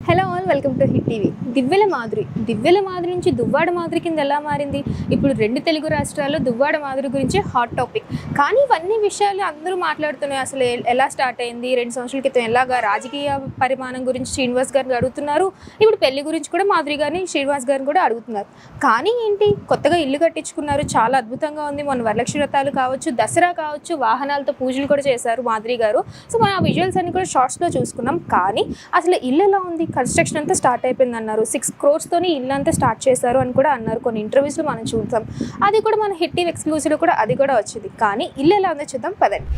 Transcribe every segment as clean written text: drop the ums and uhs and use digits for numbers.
Hello all, welcome to hit TV. Divvala Madhuri నుంచి దువ్వాడ మాధురి కింద ఎలా మారింది? ఇప్పుడు రెండు తెలుగు రాష్ట్రాల్లో దువ్వాడ మాధురి గురించి హాట్ టాపిక్. కానీ ఇవన్నీ విషయాలు అందరూ మాట్లాడుతున్నాయి. అసలు ఎలా స్టార్ట్ అయింది, 2 సంవత్సరాల క్రితం ఎలాగా రాజకీయ పరిమాణం గురించి శ్రీనివాస్ గారిని అడుగుతున్నారు. ఇప్పుడు పెళ్లి గురించి కూడా మాధురి గారిని శ్రీనివాస్ గారిని కూడా అడుగుతున్నారు. కానీ ఏంటి, కొత్తగా ఇల్లు కట్టించుకున్నారు, చాలా అద్భుతంగా ఉంది. మన వరలక్ష్మి వ్రతాలు కావచ్చు, దసరా కావచ్చు, వాహనాలతో పూజలు కూడా చేశారు మాధురి గారు. సో మనం ఆ విజువల్స్ అన్ని కూడా షార్ట్స్లో చూసుకున్నాం. కానీ అసలు ఇల్లు ఎలా ఉంది? కన్స్ట్రక్షన్ అంతా స్టార్ట్ అయిపోయింది అన్నారు. 6 crores తోని ఇల్లు అంతా స్టార్ట్ చేశారు అని కూడా అన్నారు. కొన్ని ఇంటర్వ్యూస్లో మనం చూద్దాం. అది కూడా మన హిట్ టీవీ ఎక్స్క్లూసివ్లో కూడా అది కూడా వచ్చింది. కానీ ఇల్లు ఎలా ఉందో చూద్దాం పదండి.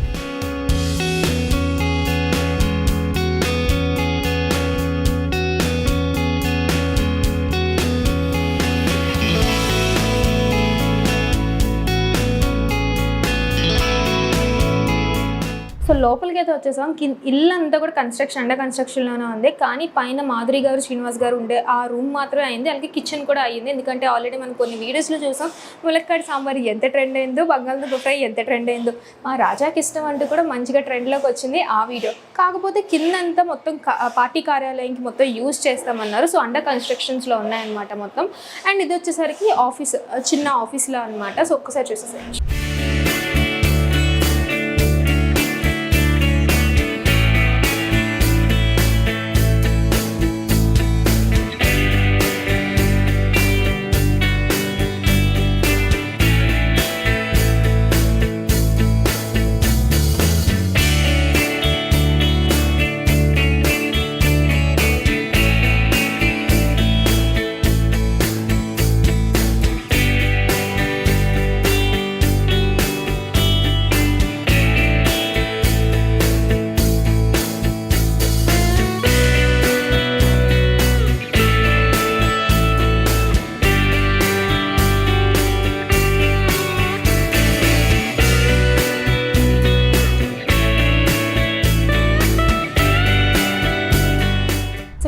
సో లోపలికి అయితే వచ్చేసాం. ఇల్లు అంతా కూడా అండర్ కన్స్ట్రక్షన్లోనే ఉంది. కానీ పైన మాధురి గారు, శ్రీనివాస్ గారు ఉండే ఆ రూమ్ మాత్రమే అయింది. అలాగే కిచెన్ కూడా అయ్యింది. ఎందుకంటే ఆల్రెడీ మనం కొన్ని వీడియోస్లో చూసాం, ములక్కాడ సాంబార్ ఎంత ట్రెండ్ అయిందో, బంగాళదుంప ఫ్రై ఎంత ట్రెండ్ అయిందో, మా రాజాకి ఇష్టం అంటూ కూడా మంచిగా ట్రెండ్లోకి వచ్చింది ఆ వీడియో. కాకపోతే కిందంతా మొత్తం పార్టీ కార్యాలయంకి మొత్తం యూజ్ చేస్తామన్నారు. సో అండర్ కన్స్ట్రక్షన్స్లో ఉన్నాయన్నమాట మొత్తం. అండ్ ఇది వచ్చేసరికి ఆఫీస్, చిన్న ఆఫీస్లో అనమాట. సో ఒక్కసారి చూసేసరికి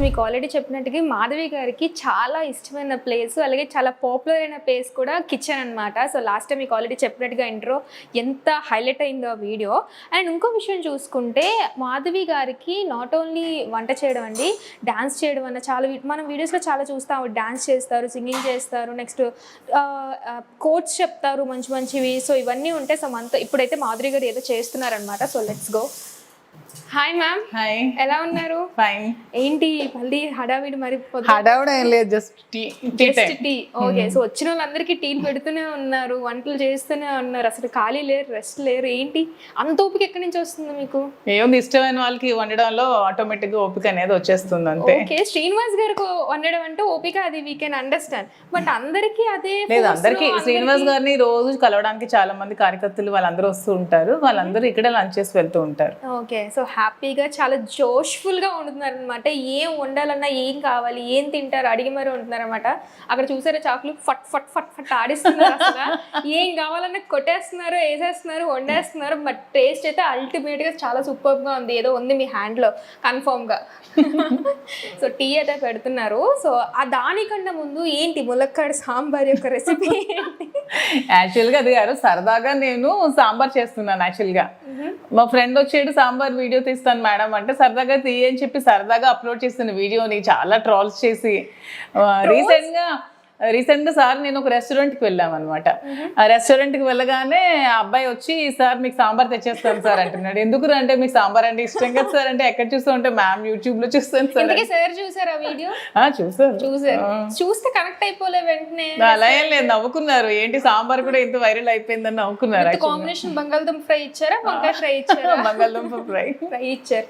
మీకు ఆల్రెడీ చెప్పినట్టుగా మాధవి గారికి చాలా ఇష్టమైన ప్లేస్, అలాగే చాలా పాపులర్ అయిన ప్లేస్ కూడా కిచెన్ అనమాట. సో లాస్ట్ టైం మీకు ఆల్రెడీ చెప్పినట్టుగా ఇంట్రో ఎంత హైలైట్ అయిందో వీడియో. అండ్ ఇంకో విషయం చూసుకుంటే మాధవి గారికి నాట్ ఓన్లీ వంట చేయడం అండి, డ్యాన్స్ చేయడం అన్న చాలా మనం వీడియోస్లో చాలా చూస్తాము. డ్యాన్స్ చేస్తారు, సింగింగ్ చేస్తారు, నెక్స్ట్ కోట్స్ చెప్తారు మంచి మంచివి. సో ఇవన్నీ ఉంటే సో మనతో ఇప్పుడైతే మాధురి గారు ఏదో చేస్తున్నారనమాట. So let's go. Hi ma'am. Hi, ఎలా ఉన్నారు? ఫైన్. ఏంటి మళ్ళీ హడావిడి? మరి హడావిడి ఏం లేదు, జస్ట్ టీ. ఓకే. సో వచ్చిన వాళ్ళందరికీ టీలు పెడుతూనే ఉన్నారు, వంటలు చేస్తూనే ఉన్నారు, అసలు ఖాళీ లేరు, రెస్ట్ లేరు. ఏంటి అంత ఓపిక ఎక్కడి నుంచి వస్తుంది మీకు? ఏముంది, ఇష్టమైన వాళ్ళకి వండడంలో ఆటోమేటిక్ గా ఓపిక అనేది వచ్చేస్తుంది అంతే. ఓకే, శ్రీనివాస్ గారికి వండడం అంటే ఓపిక, అది వీ కెన్ అండర్స్టాండ్. బట్ అందరికీ అదే లేదు. అందరికి శ్రీనివాస్ గారిని రోజు కలవడానికి చాలా మంది కార్యకర్తలు వాళ్ళందరూ వస్తూ ఉంటారు. వాళ్ళందరూ ఇక్కడ లంచ్ చేసి వెళ్తూ ఉంటారు. ఓకే. సో హ్యాపీగా చాలా జోష్ఫుల్గా వండుతున్నారు అనమాట. ఏం వండాలన్నా, ఏం కావాలి, ఏం తింటారు అడిగి మరీ వండుతున్నారు అనమాట. అక్కడ చూసారా చాకులు ఫట్ ఫట్ ఫట్ ఫట్ ఆడిస్తున్నారు. అసలు ఏం కావాలన్నా కొట్టేస్తున్నారు, వేసేస్తున్నారు, వండేస్తున్నారు. బట్ టేస్ట్ అయితే అల్టిమేట్గా చాలా సూపర్గా ఉంది. ఏదో ఉంది మీ హ్యాండ్లో కన్ఫర్మ్గా. సో టీ అయితే పెడుతున్నారు. సో ఆ దానికన్నా ముందు ఏంటి ములక్కాడ సాంబార్ యొక్క రెసిపీ ఏంటి? యాక్చువల్గా అది గారు సరదాగా నేను సాంబార్ చేస్తున్నాను. యాక్చువల్గా మా ఫ్రెండ్ వచ్చేడు సాంబార్ వీడియో తీస్తాను మేడం అంటే, సరదాగా తీయని చెప్పి సరదాగా అప్లోడ్ చేస్తున్న వీడియోని చాలా ట్రోల్స్ చేసి రీసెంట్ గా సార్ నేను ఒక రెస్టారెంట్కి వెళ్ళాం అనమాట. ఆ రెస్టారెంట్కి వెళ్ళగానే ఆ అబ్బాయి వచ్చి, సార్ మీకు సాంబార్ తెచ్చేస్తాను సార్ అంటున్నాడు. ఎందుకు అంటే మీకు సాంబార్ అంటే ఇష్టం కదా సార్ అంటే, ఎక్కడ చూస్తూ ఉంటే మ్యామ్ యూట్యూబ్ లో చూస్తాను సార్. సార్ చూసారా వీడియో? చూసారు. చూస్తే కనెక్ట్ అయిపోలే వెంటనే? అలా ఏం లేదు, నవ్వుకున్నారు. ఏంటి సాంబార్ కూడా ఎంత వైరల్ అయిపోయిందని నవ్వుకున్నారు. కాంబినేషన్ బంగాళదుంప ఫ్రై ఇచ్చారా, వంకాయ ఫ్రై ఇచ్చారా? బంగాళదుంప ఫ్రై ఇచ్చారు.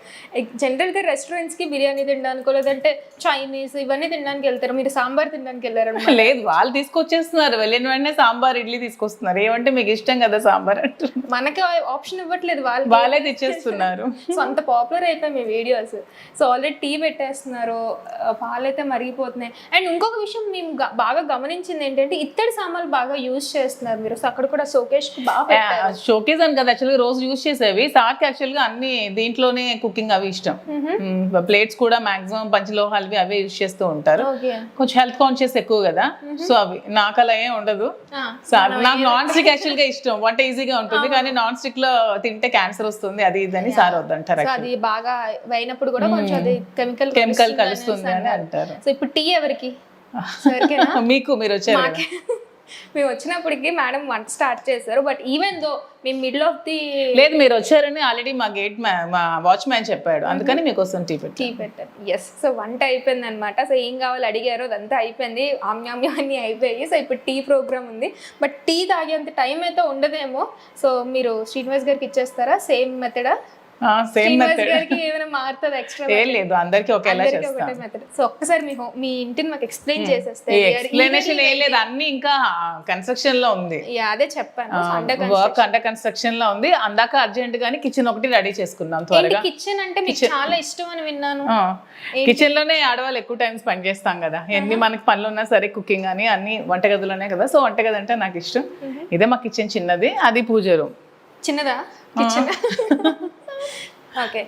జనరల్ గా రెస్టారెంట్స్ కి బిర్యానీ తినడానికి, లేదంటే చైనీస్ ఇవన్నీ తినడానికి వెళ్తారు, మీరు సాంబార్ తినడానికి వెళ్ళారు? లేదు, వాళ్ళు తీసుకొచ్చేస్తున్నారు. వెళ్ళిన వెంటనే సాంబార్ ఇడ్లీ తీసుకొస్తున్నారు. ఏమంటే మీకు ఇష్టం కదా సాంబార్ అంటారు. మనకి ఆప్షన్ ఇవ్వట్లేదు, వాళ్ళే తెచ్చేస్తున్నారు. సో అంత పాపులర్ అయిపోయి మీ వీడియోస్. సో ఆల్రెడీ టీ పెట్టేస్తున్నారు, పాలైతే మరిగిపోతున్నాయి. అండ్ ఇంకొక విషయం మేము బాగా గమనించింది ఏంటంటే, ఇత్తడి సామాన్లు బాగా యూజ్ చేస్తున్నారు మీరు. సో అక్కడ కూడా షోకేస్ బాగా షోకేస్ అని కదా యాక్చువల్గా రోజు యూజ్ చేసేవి. సార్కి యాక్చువల్గా అన్ని దీంట్లోనే కుకింగ్ అవి ఇష్టం. ప్లేట్స్ కూడా మాక్సిమం పంచలోహాలు అవే యూజ్ చేస్తూ ఉంటారు. కొంచెం హెల్త్ కాన్షియస్ ఎక్కువ కదా, సో అవి నాకు అలా ఏం ఉండదు. నాకు నాన్ స్టిక్ యాక్చువల్ గా ఇష్టం, వంట ఈజీగా ఉంటుంది కానీ నాన్ స్టిక్ లో తింటే క్యాన్సర్ వస్తుంది అది ఇదని సార్ వద్దంటారు. అది బాగా అయినప్పుడు కూడా కొంచెం అది కెమికల్ కలుస్తుంది అని అంటారు. సో ఇప్పుడు టీ ఎవరికి? మీకు, మీరు వచ్చారు. మేము వచ్చినప్పటికి మేడం వంట స్టార్ట్ చేశారు. బట్ ఈవెన్ దో మేము మిడిల్ ఆఫ్ ది లేదు మీరు వచ్చారని ఆల్రెడీ మా గేట్ మా వాచ్మ్యాన్ చెప్పాడు, అందుకని మీకోసం టీ పెట్టారు. ఎస్, సో వంట అయిపోయింది అనమాట. సో ఏం కావాలి అడిగారు, అదంతా అయిపోయింది, ఆమ్యామ్యం అన్నీ అయిపోయాయి. సో ఇప్పుడు టీ ప్రోగ్రామ్ ఉంది. బట్ టీ తాగేంత టైం అయితే ఉండదేమో. సో మీరు శ్రీనివాస్ గారికి ఇచ్చేస్తారా? సేమ్ మెథడా? సేమ్ మెథడ్ ఏమైనా మారుతుంది ఎక్స్ట్రా? ఏం లేదు, అందరికి ఒకేలా చేస్తాం. సో ఒక్కసారి మీ ఇంటిని మాకు ఎక్స్ప్లెయిన్ చేసేస్తే. ఎక్స్ప్లెనేషన్ ఏం లేదు, అన్ని ఇంకా కన్స్ట్రక్షన్ లో ఉంది. అదే చెప్పాను, వర్క్ అండర్ కన్స్ట్రక్షన్ లో ఉంది. అందాక అర్జెంట్ గానీ కిచెన్ ఒకటి రెడీ చేసుకున్నాం త్వరగా. కిచెన్ అంటే మీకు చాలా ఇష్టం అని విన్నాను. కిచెన్ లోనే ఆడవాళ్ళు ఎక్కువ టైం స్పెండ్ చేస్తాం కదా, ఎన్ని మనకి పనులు ఉన్నా సరే, కుకింగ్ అని అన్ని వంటగదిలోనే కదా. సో వంటగది అంటే నాకు ఇష్టం. ఇదే మా కిచెన్ చిన్నది, అది పూజ రూమ్. చిన్నదా కిచెన్? ఓకే.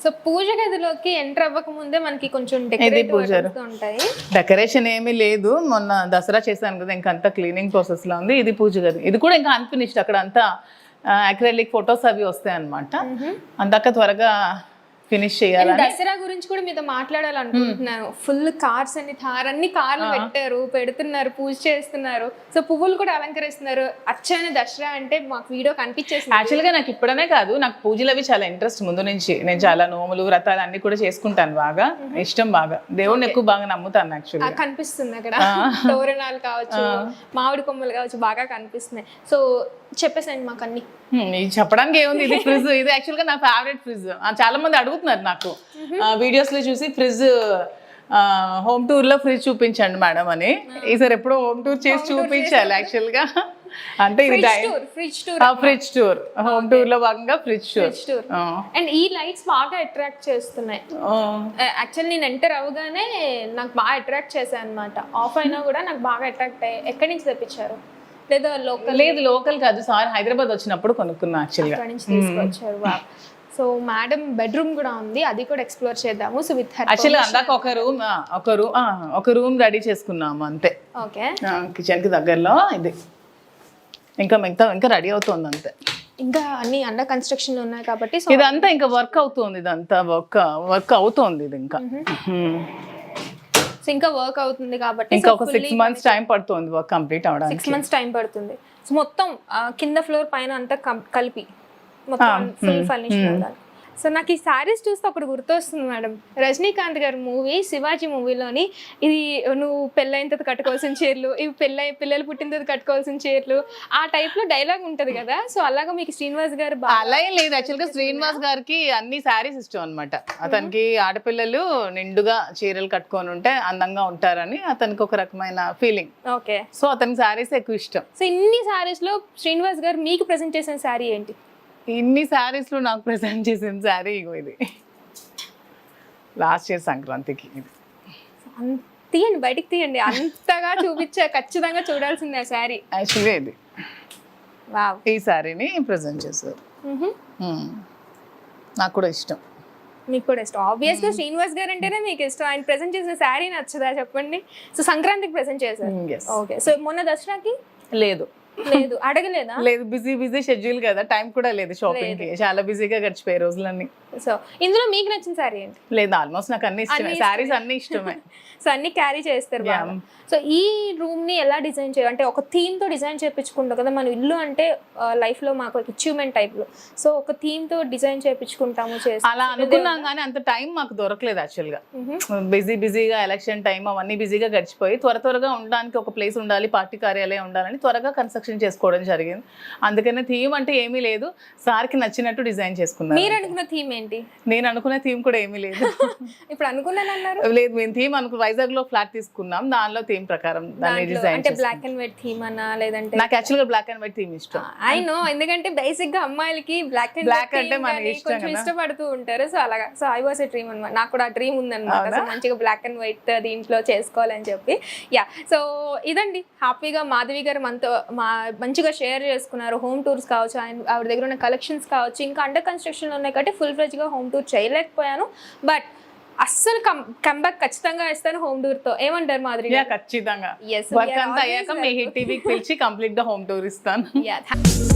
సో పూజ గదిలోకి ఎంటర్ అవ్వక ముందే మనకి కొంచెం ఉంటాయి. డెకరేషన్ ఏమీ లేదు, మొన్న దసరా చేశాను కదా, ఇంకంతా క్లీనింగ్ ప్రాసెస్ లో ఉంది. ఇది పూజ గది, ఇది కూడా ఇంకా అన్ఫినిష్డ్. అక్కడ అంతా అక్రిలిక్ ఫొటోస్ అవి వస్తాయి అనమాట, అందాక త్వరగా ఫినిష్ చేయాలి. దసరా గురించి కూడా మీతో మాట్లాడాలనుకుంటున్నాను. ఫుల్ కార్స్ అన్ని అన్ని కార్లు పెడుతున్నారు, పూజ చేస్తున్నారు. సో పువ్వులు కూడా అలంకరిస్తున్నారు. అచ్చని దసరా అంటే మాకు వీడియో కనిపించేసి. యాక్చువల్ గా నాకు ఇప్పుడనే కాదు, నాకు పూజలు అవి చాలా ఇంట్రెస్ట్ ముందు నుంచి. నేను చాలా నోములు వ్రతాలు అన్ని కూడా చేసుకుంటాను, బాగా ఇష్టం, బాగా దేవుడిని ఎక్కువ బాగా నమ్ముతాను. యాక్చువల్గా కనిపిస్తుంది అక్కడ తోరణాలు కావచ్చు, మామిడి కొమ్మలు కావచ్చు, బాగా కనిపిస్తున్నాయి. సో చెప్పేసండి మాకు అన్ని. చెప్పడానికి ఏముంది, ఇది ఫ్రిడ్జ్. ఇది యాక్చువల్ గా నా ఫేవరెట్ ఫ్రిడ్జ్. చాలా మంది అడుగుతున్నారు నాకు వీడియోస్ లో చూసి, ఫ్రిడ్జ్ హోమ్ టూర్ లో ఫ్రిడ్జ్ చూపించండి మేడం అని. ఈసారి ఎప్పుడో హోమ్ టూర్ చేసి చూపించాలి యాక్చువల్ గా. అంటే ఇది ఫ్రిడ్జ్ టూర్, హోమ్ టూర్ లో భాగంగా ఫ్రిడ్జ్ టూర్. అండ్ ఈ లైట్స్ బాగా అట్రాక్ట్ చేస్తున్నాయి. యాక్చువల్ నేను ఎంటర్ అవగానే నాకు బాగా అట్రాక్ట్ చేశాను అనమాట. ఆఫ్ అయినా కూడా నాకు బాగా అట్రాక్ట్ అయ్యాయి. ఎక్కడి నుంచి తెప్పించారు? లేదా లోకల్? లేదు లోకల్ కాదు సార్, హైదరాబాద్ వచ్చినప్పుడు కొనుక్కున్నా యాక్చువల్గా. అక్కడి నుంచి తీసుకొచ్చారు. సో మేడం బెడ్రూమ్ కూడా ఉంది, అది కూడా ఎక్స్ప్లోర్ చేద్దాము. సో విత్ యాక్చువల్లీ అందాక ఒక రూమ్ రెడీ చేసుకున్నాము అంతే. ఓకే, కిచెన్ కి దగ్గరలో ఇది. ఇంకా మిగతా ఇంకా రెడీ అవుతుంది అంతే. ఇంకా అన్ని అండర్ కన్స్ట్రక్షన్ ఉన్నాయి కాబట్టి ఇదంతా ఇంకా వర్క్ అవుతుంది. ఇదంతా వర్క్ అవుతుంది. ఇది ఇంకా వర్క్ అవుతుంది కాబట్టి ఇంకా ఒక 6 months టైం పడుతుంది వర్క్ కంప్లీట్ అవడానికి. 6 months టైం పడుతుంది. సో మొత్తం కింద ఫ్లోర్ పైన అంతా కలిపి మొత్తం ఫుల్ ఫర్నిష్ ఉండాలి. సో నాకు ఈ శారీస్ చూస్తే ఒకటి గుర్తొస్తుంది మేడం, రజనీకాంత్ గారి మూవీ శివాజీ మూవీలోని, ఇది నువ్వు పెళ్ళైన తర్వాత కట్టుకోవాల్సిన చీరలు, ఇవి పిల్లలు పుట్టిన తర్వాత కట్టుకోవాల్సిన చీరలు, ఆ టైప్ లో డైలాగ్ ఉంటది కదా. సో అలాగా మీకు శ్రీనివాస్ గారు అలా ఏం లేదు. యాక్చువల్ గా శ్రీనివాస్ గారికి అన్ని శారీస్ ఇష్టం అనమాట. అతనికి ఆడపిల్లలు నిండుగా చీరలు కట్టుకొని ఉంటే అందంగా ఉంటారని అతనికి ఒక రకమైన ఫీలింగ్. ఓకే, సో అతనికి శారీస్ ఎక్కువ ఇష్టం. సో ఇన్ని శారీస్ లో శ్రీనివాస్ గారు మీకు ప్రెజెంట్ చేసిన శారీ ఏంటి? ఇన్ని శారీస్ లో నాకు ప్రెజెంట్ చేసిన శారీ ఇది లాస్ట్ ఇయర్ సంక్రాంతికి. తీయండి, బయటికి తీయండి, అంతగా చూపించా, ఖచ్చితంగా చూడాల్సిందే ఆ శారీ. యాక్చువల్గా ఇది ఈ శారీని ప్రెజెంట్ చేశారు. నాకు కూడా ఇష్టం. మీకు కూడా ఇష్టం. ఆబ్వియస్ గా శ్రీనివాస్ గారు అంటేనే మీకు ఇష్టం. ఆయన ప్రెజెంట్ చేసిన శారీ నచ్చదా చెప్పండి? సో సంక్రాంతికి ప్రెజెంట్ చేశారు. ఓకే, సో మొన్న దసరాకి లేదు అడగలేదా? లేదు, బిజీ షెడ్యూల్ కదా, టైం కూడా లేదు షాపింగ్ కి. చాలా బిజీగా గడిచిపోయే రోజులన్నీ. సో ఇందులో మీకు నచ్చిన శారీ ఏంటి? లేదు, ఆల్మోస్ట్ నాకు అన్ని ఇష్టమే, శారీస్ అన్ని ఇష్టమే. సో అన్ని క్యారీ చేస్తారు. సో ఈ రూమ్ ని ఎలా డిజైన్ చేయాలి అంటే ఒక థీమ్ తో డిజైన్ చేయించుకుంటాం కదా మన ఇల్లు అంటే లైఫ్ లో మాకు అచీవ్మెంట్ టైప్ లో. సో ఒక థీమ్ తో డిజైన్ చేయించుకుంటాము. అలా అనుకున్నాం కానీ అంత టైం మాకు దొరకలేదు యాక్చువల్ గా. బిజీగా ఎలక్షన్ టైం అవన్నీ బిజీగా గడిచిపోయి త్వరగా ఉండడానికి ఒక ప్లేస్ ఉండాలి, పార్టీ కార్యాలయం ఉండాలని త్వరగా కన్స్ట్రక్షన్ చేసుకోవడం జరిగింది. అందుకనే థీమ్ అంటే ఏమీ లేదు, సార్కి నచ్చినట్టు డిజైన్ చేసుకున్నాను. మీరు అనుకున్న థీమ్ ఏంటి? నేను అనుకున్న థీమ్ కూడా ఏమీ లేదు. ఇప్పుడు అనుకున్నాను లేదు, మేము థీమ్ వైజాగ్ లో ఫ్లాట్ తీసుకున్నాం, దానిలో థీమ్ ప్రకారం దాన్ని డిజైన్. అంటే బ్లాక్ అండ్ వైట్ థీమ్ అన్నా లేదంటే? నాకు యాక్చువల్ గా బ్లాక్ అండ్ వైట్ థీమ్ ఇష్టం. ఐ నో, ఎందుకంటే బేసిక్ గా అమ్మాయిలకి బ్లాక్ అంటే మనకి ఇష్టపడుతూ ఉంటారు. సో అలాగా, so I was a dream అన్నమాట. నాకు కూడా డ్రీమ్ ఉందన్నమాట, మంచిగా బ్లాక్ అండ్ వైట్ దీంట్లో చేసుకోవాలని చెప్పి. యా, సో ఇదండి హ్యాపీగా మాధవి గారు మనతో మంచిగా షేర్ చేసుకున్నారు. హోమ్ టూర్స్ కావచ్చు, ఆవిడ దగ్గర ఉన్న కలెక్షన్స్ కావచ్చు, ఇంకా అండర్ కన్స్ట్రక్షన్ ఉన్నాయి కాబట్టి ఫుల్ ఫ్లెడ్జ్ గా హోమ్ టూర్ చేయలేకపోయాను. బట్ అస్సలు కంబ్యాక్ ఖచ్చితంగా ఇస్తాను హోమ్ టూర్ తో. ఏమంటారు మాధురి? యా ఖచ్చితంగా Yes, we వర్క్ are అంతా always అయ్యాక మీ హిట్ టీవీకి పిలిచి కంప్లీట్ గా హోమ్ టూర్ ఇస్తాను. Yeah.